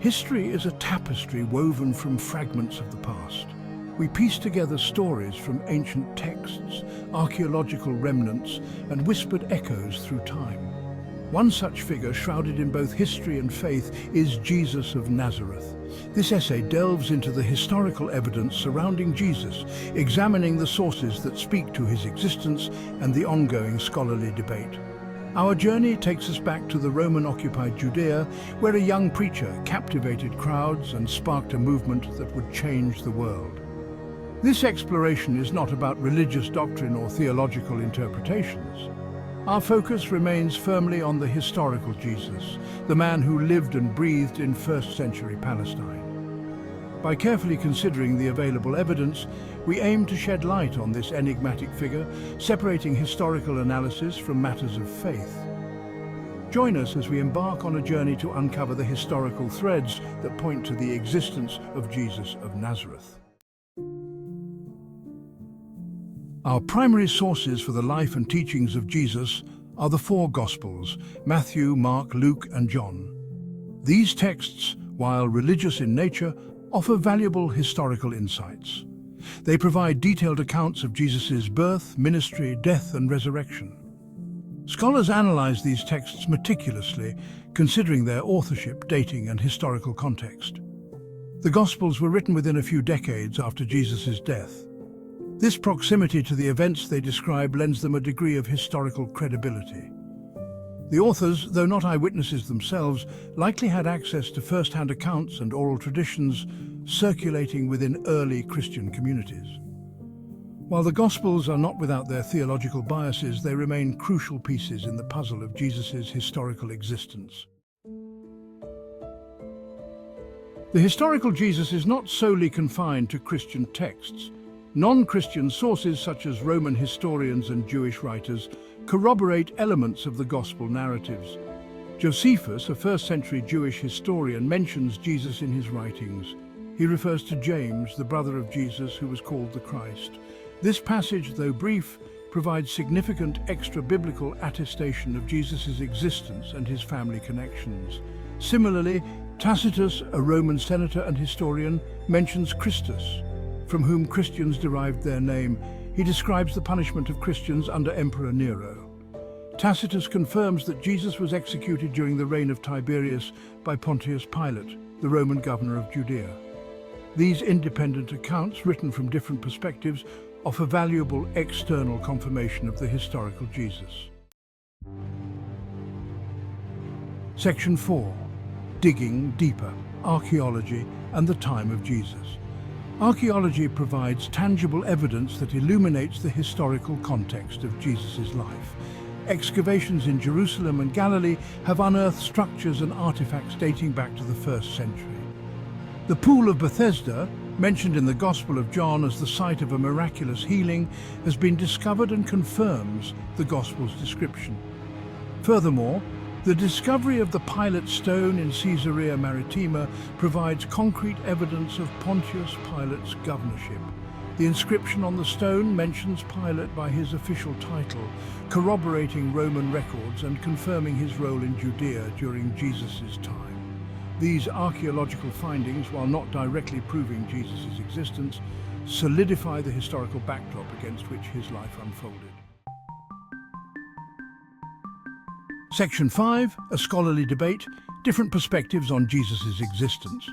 History is a tapestry woven from fragments of the past. We piece together stories from ancient texts, archaeological remnants, and whispered echoes through time. One such figure, shrouded in both history and faith, is Jesus of Nazareth. This essay delves into the historical evidence surrounding Jesus, examining the sources that speak to his existence and the ongoing scholarly debate. Our journey takes us back to the Roman-occupied Judea, where a young preacher captivated crowds and sparked a movement that would change the world. This exploration is not about religious doctrine or theological interpretations. Our focus remains firmly on the historical Jesus, the man who lived and breathed in first-century Palestine. By carefully considering the available evidence, we aim to shed light on this enigmatic figure, separating historical analysis from matters of faith. Join us as we embark on a journey to uncover the historical threads that point to the existence of Jesus of Nazareth. Our primary sources for the life and teachings of Jesus are the four Gospels: Matthew, Mark, Luke, and John. These texts, while religious in nature, offer valuable historical insights. They provide detailed accounts of Jesus' birth, ministry, death, and resurrection. Scholars analyze these texts meticulously, considering their authorship, dating, and historical context. The Gospels were written within a few decades after Jesus' death. This proximity to the events they describe lends them a degree of historical credibility. The authors, though not eyewitnesses themselves, likely had access to first-hand accounts and oral traditions circulating within early Christian communities. While the Gospels are not without their theological biases, they remain crucial pieces in the puzzle of Jesus' historical existence. The historical Jesus is not solely confined to Christian texts. Non-Christian sources such as Roman historians and Jewish writers corroborate elements of the Gospel narratives. Josephus, a first-century Jewish historian, mentions Jesus in his writings. He refers to James, the brother of Jesus, who was called the Christ. This passage, though brief, provides significant extra-biblical attestation of Jesus' existence and his family connections. Similarly, Tacitus, a Roman senator and historian, mentions Christus, from whom Christians derived their name. He describes the punishment of Christians under Emperor Nero. Tacitus confirms that Jesus was executed during the reign of Tiberius by Pontius Pilate, the Roman governor of Judea. These independent accounts, written from different perspectives, offer valuable external confirmation of the historical Jesus. Section 4. Digging deeper: Archaeology and the time of Jesus. Archaeology provides tangible evidence that illuminates the historical context of Jesus' life. Excavations in Jerusalem and Galilee have unearthed structures and artifacts dating back to the 1st century. The Pool of Bethesda, mentioned in the Gospel of John as the site of a miraculous healing, has been discovered and confirms the Gospel's description. Furthermore, the discovery of the Pilate stone in Caesarea Maritima provides concrete evidence of Pontius Pilate's governorship. The inscription on the stone mentions Pilate by his official title, corroborating Roman records and confirming his role in Judea during Jesus' time. These archaeological findings, while not directly proving Jesus' existence, solidify the historical backdrop against which his life unfolded. Section 5, a scholarly debate, different perspectives on Jesus' existence.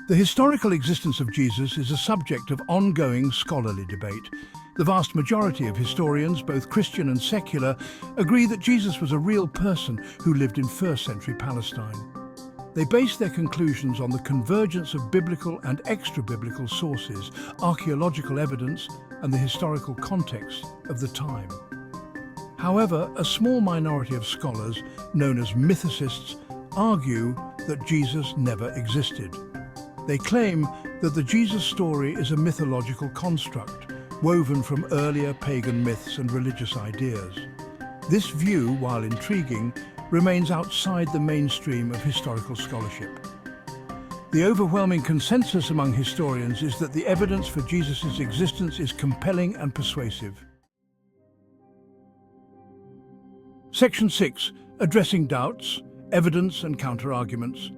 The historical existence of Jesus is a subject of ongoing scholarly debate. The vast majority of historians, both Christian and secular, agree that Jesus was a real person who lived in first-century Palestine. They base their conclusions on the convergence of biblical and extra-biblical sources, archaeological evidence, and the historical context of the time. However, a small minority of scholars, known as mythicists, argue that Jesus never existed. They claim that the Jesus story is a mythological construct, woven from earlier pagan myths and religious ideas. This view, while intriguing, remains outside the mainstream of historical scholarship. The overwhelming consensus among historians is that the evidence for Jesus' existence is compelling and persuasive. Section 6. Addressing doubts, evidence and counterarguments.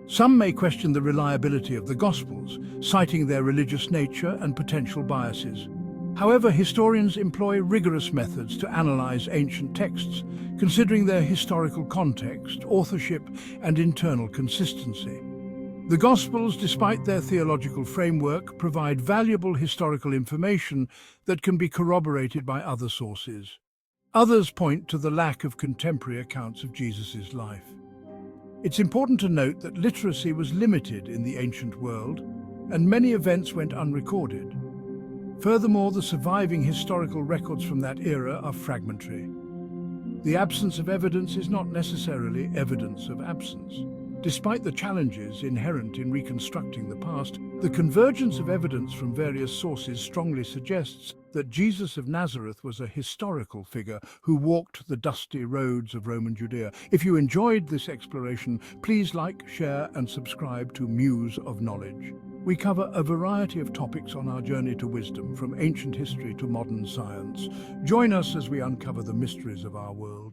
Some may question the reliability of the Gospels, citing their religious nature and potential biases. However, historians employ rigorous methods to analyze ancient texts, considering their historical context, authorship, and internal consistency. The Gospels, despite their theological framework, provide valuable historical information that can be corroborated by other sources. Others point to the lack of contemporary accounts of Jesus' life. It's important to note that literacy was limited in the ancient world, and many events went unrecorded. Furthermore, the surviving historical records from that era are fragmentary. The absence of evidence is not necessarily evidence of absence. Despite the challenges inherent in reconstructing the past, the convergence of evidence from various sources strongly suggests that Jesus of Nazareth was a historical figure who walked the dusty roads of Roman Judea. If you enjoyed this exploration, please like, share, and subscribe to Muse of Knowledge. We cover a variety of topics on our journey to wisdom, from ancient history to modern science. Join us as we uncover the mysteries of our world.